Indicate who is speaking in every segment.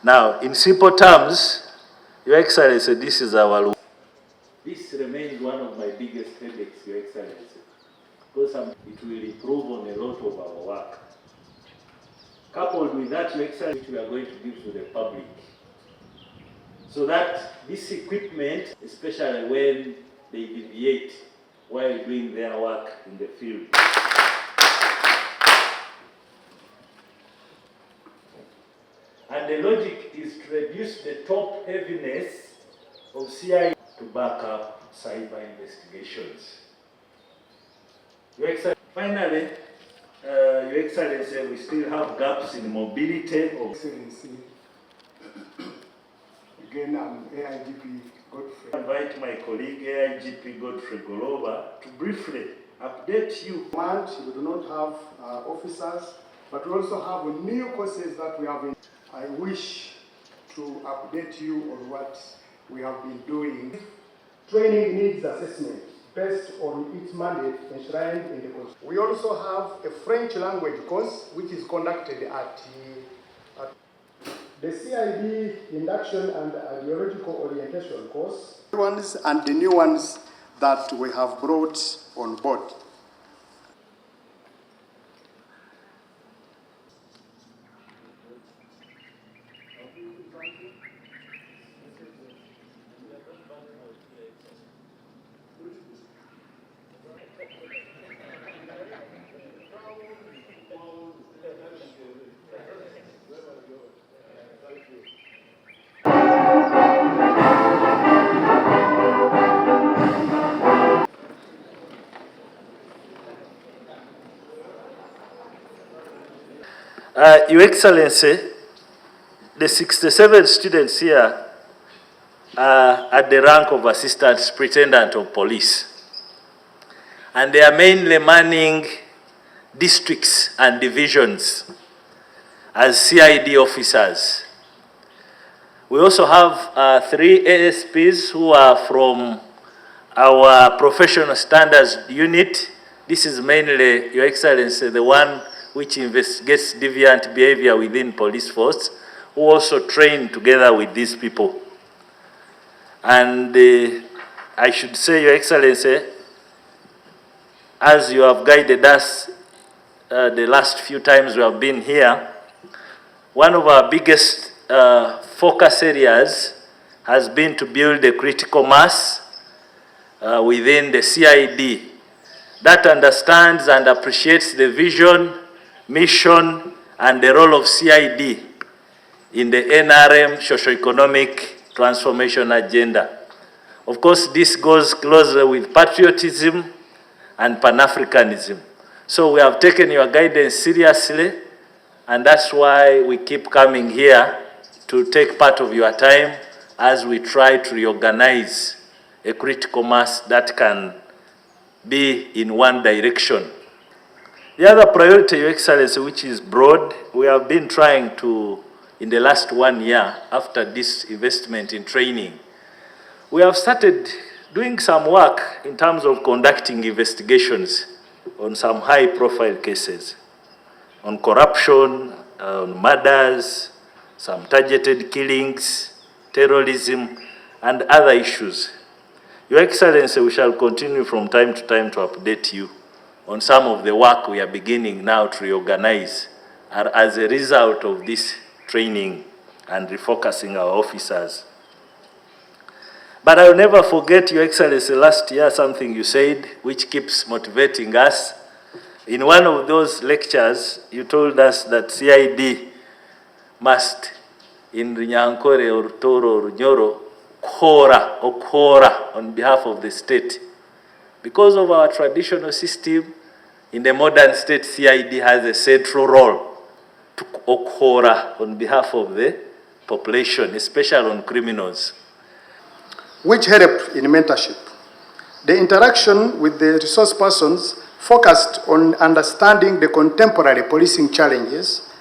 Speaker 1: Now, in simple terms, Your Excellency, this is our... This remains one of my biggest headaches, Your Excellency, because it will improve on a lot of our work. Coupled with that, Your Excellency, which we are going to give to the public, so that this equipment, especially when they deviate while doing their work in the field. And the logic is to reduce the top heaviness of CID to back up cyber investigations. Your Excellency, finally, Your Excellency, we still have gaps in mobility of...
Speaker 2: Excellency, again, I'm AIGP Godfrey.
Speaker 1: I invite my colleague AIGP Godfrey Goloba to briefly update you.
Speaker 2: We do not have officers, but we also have new courses that we have in. I wish to update you on what we have been doing. Training needs assessment based on its mandate enshrined in the Constitution. We also have a French language course which is conducted at the CID induction and ideological orientation course. Ones and the new ones that we have brought on board.
Speaker 1: Your Excellency, the 67 students here are at the rank of Assistant Superintendent of Police. And they are mainly manning districts and divisions as CID officers. We also have 3 ASPs who are from our Professional Standards Unit. This is mainly, Your Excellency, the one which investigates deviant behavior within police force, who also train together with these people. And I should say, Your Excellency, as you have guided us the last few times we have been here, one of our biggest focus areas has been to build a critical mass within the CID that understands and appreciates the vision, mission, and the role of CID in the NRM socio-economic transformation agenda. Of course, this goes closely with patriotism and Pan-Africanism. So we have taken your guidance seriously, and that's why we keep coming here to take part of your time as we try to reorganize a critical mass that can be in one direction. The other priority, Your Excellency, which is broad, we have been trying to, in the last 1 year, after this investment in training, we have started doing some work in terms of conducting investigations on some high-profile cases, on corruption, on murders, some targeted killings, terrorism, and other issues. Your Excellency, we shall continue from time to time to update you on some of the work we are beginning now to reorganize as a result of this training and refocusing our officers. But I will never forget, Your Excellency, last year something you said which keeps motivating us. In one of those lectures, you told us that CID must, in Runyankore or Toro or Nyoro, Kora on behalf of the state. Because of our traditional system, in the modern state, CID has a central role to Okora on behalf of the population, especially on criminals.
Speaker 2: Which help in mentorship. The interaction with the resource persons focused on understanding the contemporary policing challenges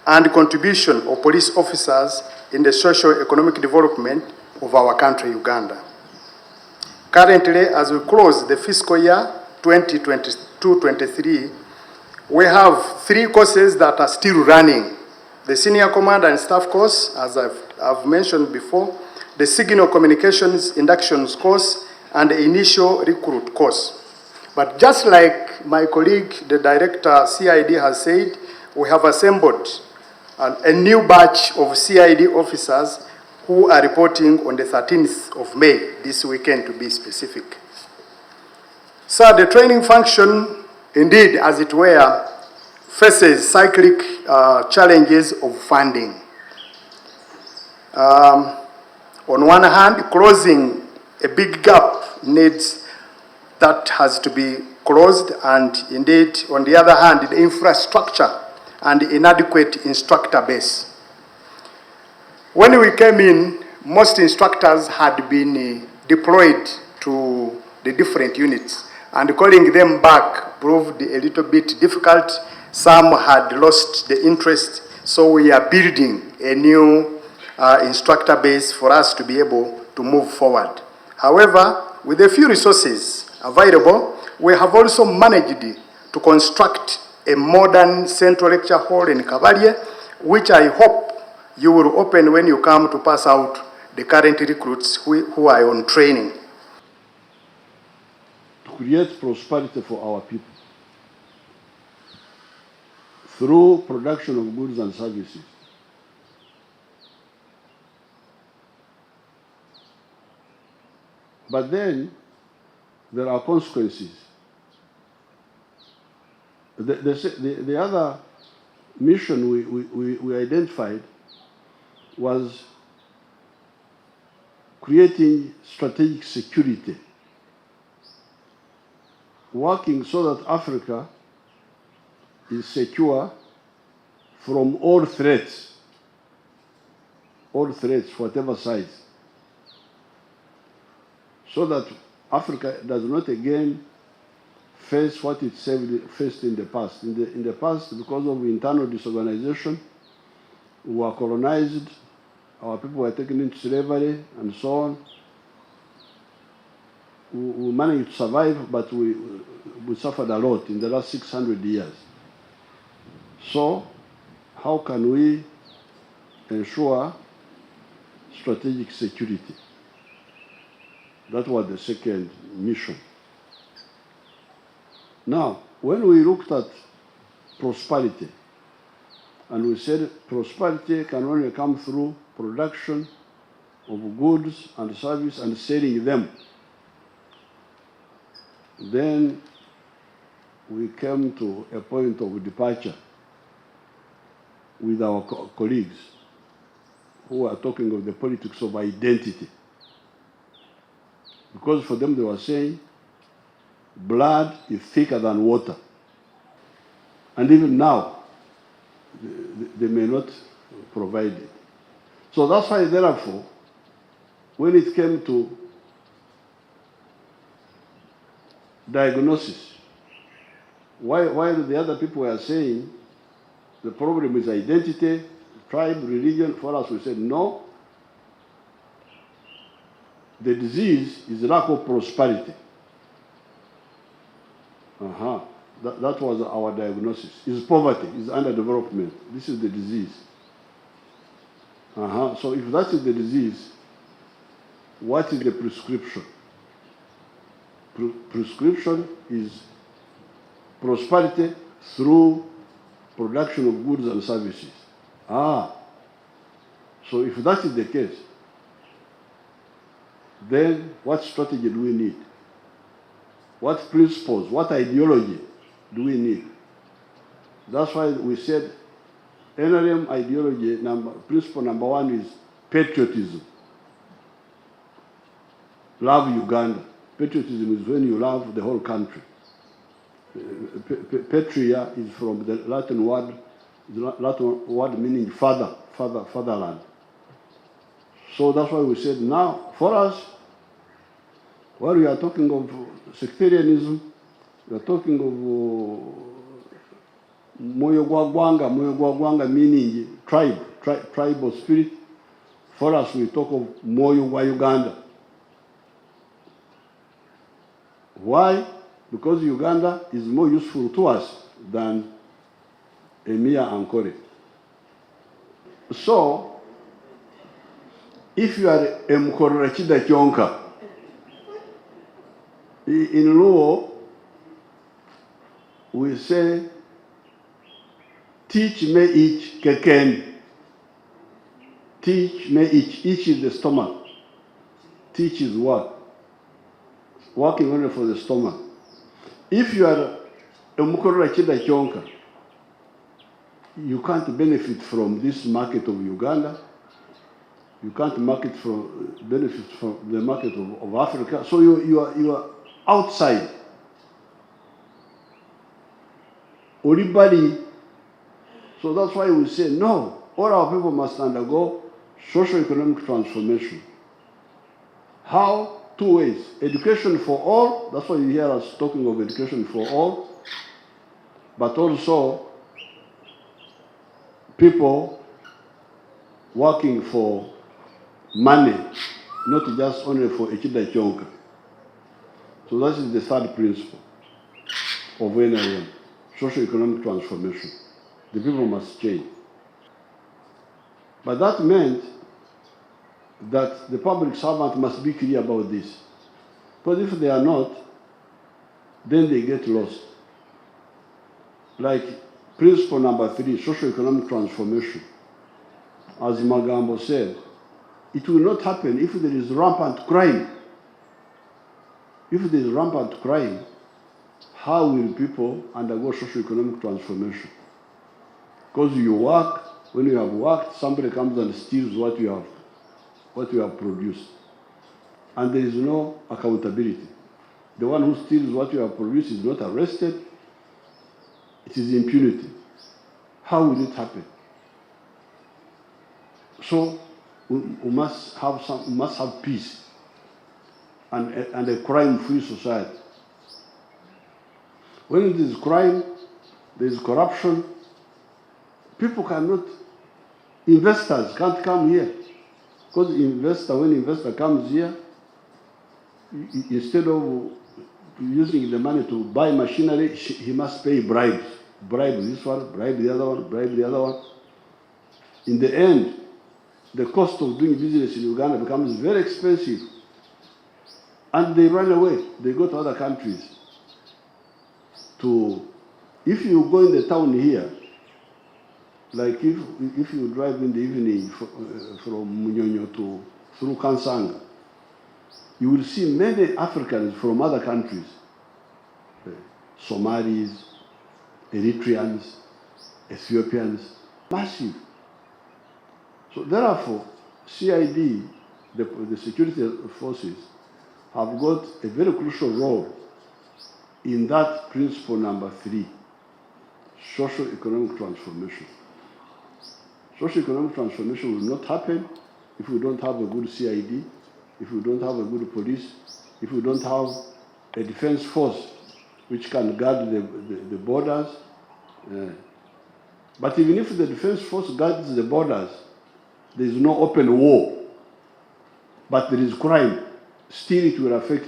Speaker 2: and contribution of police officers in the socio-economic development of our country, Uganda. Currently, as we close the fiscal year 2022-23, we have 3 courses that are still running. The Senior Command and Staff course, as I've mentioned before, the Signal Communications Inductions course, and the Initial Recruit course. But just like my colleague, the Director CID has said, we have assembled a new batch of CID officers who are reporting on the 13th of May, this weekend to be specific. So the training function, indeed, as it were, faces cyclic challenges of funding. On one hand, closing a big gap needs that has to be closed, and indeed, on the other hand, the infrastructure and inadequate instructor base. When we came in, most instructors had been deployed to the different units, and calling them back proved a little bit difficult. Some had lost the interest, so we are building a new instructor base for us to be able to move forward. However, with the few resources available, we have also managed to construct a modern central lecture hall in Kabalye, which I hope you will open when you come to pass out the current recruits who are on training.
Speaker 3: To create prosperity for our people through production of goods and services. But then there are consequences. The other mission we identified was creating strategic security, working so that Africa is secure from all threats, whatever size, so that Africa does not again face what it faced in the past. In the past, because of internal disorganization, we were colonized, our people were taken into slavery, and so on. We managed to survive, but we suffered a lot in the last 600 years. So, how can we ensure strategic security? That was the second mission. Now, when we looked at prosperity, and we said prosperity can only come through production of goods and services and selling them, then we came to a point of departure with our colleagues who are talking of the politics of identity. Because for them they were saying, blood is thicker than water. And even now, they may not provide it. So that's why, therefore, when it came to diagnosis, while the other people were saying the problem is identity, tribe, religion, for us we said no. The disease is lack of prosperity. That was our diagnosis. Is poverty, is underdevelopment. This is the disease. So if that is the disease, what is the prescription? Prescription is prosperity through production of goods and services. So if that is the case, then what strategy do we need? What principles, what ideology do we need? That's why we said NRM ideology, principle number one is patriotism. Love Uganda. Patriotism is when you love the whole country. Patria is from the Latin word meaning fatherland. So that's why we said now, for us, while we are talking of sectarianism, we are talking Moyo gwa gwanga meaning tribal spirit. For us, we talk of Moyo wa Uganda. Why? Because Uganda is more useful to us than Emia Ankore. So, if you are a Mkorachida Kyonka, in Luo, we say, teach me each keken. Teach me each. Each is the stomach. Teach is what? Working only for the stomach. If you are a Mkorachida Kyonka, you can't benefit from this market of Uganda. You can't benefit from the market of Africa. So you are outside. Oribari. So that's why we say no. All our people must undergo socio-economic transformation. How? Two ways. Education for all. That's why you hear us talking of education for all. But also people working for money, not just only for Echida Chonka. So that is the third principle of NIM, socio-economic transformation. The people must change. But that meant that the public servant must be clear about this. Because if they are not, then they get lost. Like principle number 3, socio-economic transformation. As Magambo said, it will not happen if there is rampant crime. If there is rampant crime, how will people undergo socio-economic transformation? Because you work, when you have worked, somebody comes and steals what you have produced. And there is no accountability. The one who steals what you have produced is not arrested. It is impunity. How will it happen? So we must have peace and a crime-free society. When it is crime, there is corruption. People cannot, investors can't come here. Because when investor comes here, instead of using the money to buy machinery, he must pay bribes. Bribe this one, bribe the other one, bribe the other one. In the end, the cost of doing business in Uganda becomes very expensive. And they run away. They go to other countries. If you go in the town here, like if you drive in the evening from Munyonyo through Kansanga, you will see many Africans from other countries, Somalis, Eritreans, Ethiopians, massive. So therefore, CID, the security forces, have got a very crucial role in that principle number 3, socio-economic transformation. Socio-economic transformation will not happen if we don't have a good CID, if we don't have a good police, if we don't have a defense force which can guard the borders. But even if the defense force guards the borders, there is no open war, but there is crime, still it will affect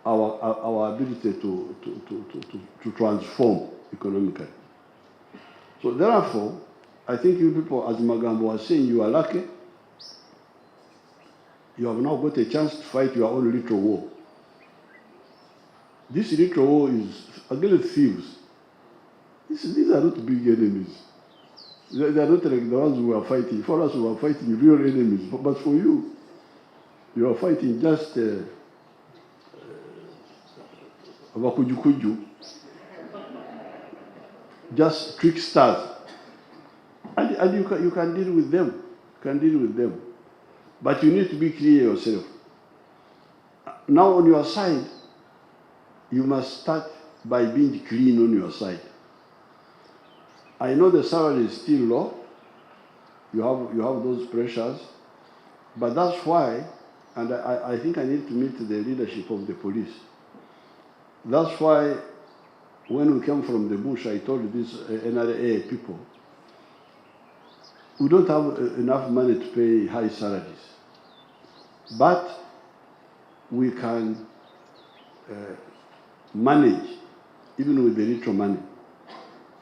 Speaker 3: our ability to transform economically. So therefore, I think you people, as Magambo was saying, you are lucky. You have now got a chance to fight your own little war. This little war is against thieves. These are not big enemies. They are not like the ones we are fighting. For us, we are fighting real enemies. But for you, you are fighting just just tricksters. And you can deal with them. You can deal with them. But you need to be clear yourself. Now on your side, you must start by being clean on your side. I know the salary is still low. You have those pressures. But that's why, and I think I need to meet the leadership of the police. That's why when we came from the bush, I told these NRA people, we don't have enough money to pay high salaries, but we can manage, even with the little money.